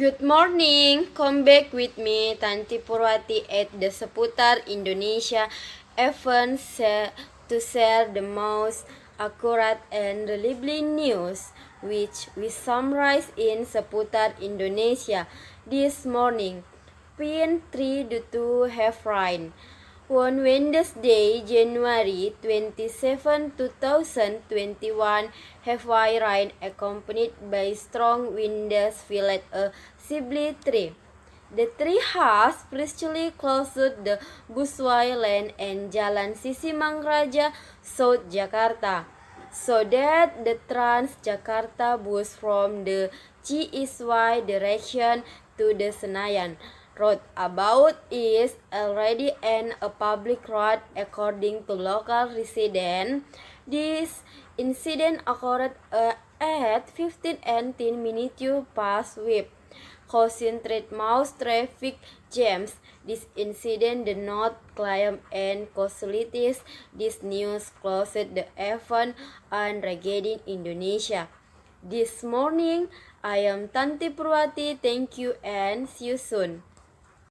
Good morning, come back with me, Tanti Purwati at the Seputar Indonesia event to share the most accurate and reliable news, which we summarize in Seputar Indonesia this morning. Pin 3 to have rain. On Wednesday, January 27, 2021, heavy rain accompanied by strong winds filled a Sibley tree. The tree has previously closed the Busway Lane and Jalan Sisingamaraja, South Jakarta, so that the Trans-Jakarta bus from the XII direction to the Senayan roundabout is already a public road according to local residents. This incident occurred at 15 and 10 minutes past with causing most traffic jams. This incident did not claim any casualties. This news closed the event on regarding Indonesia. This morning, I am Tanti Purwati. Thank you and see you soon.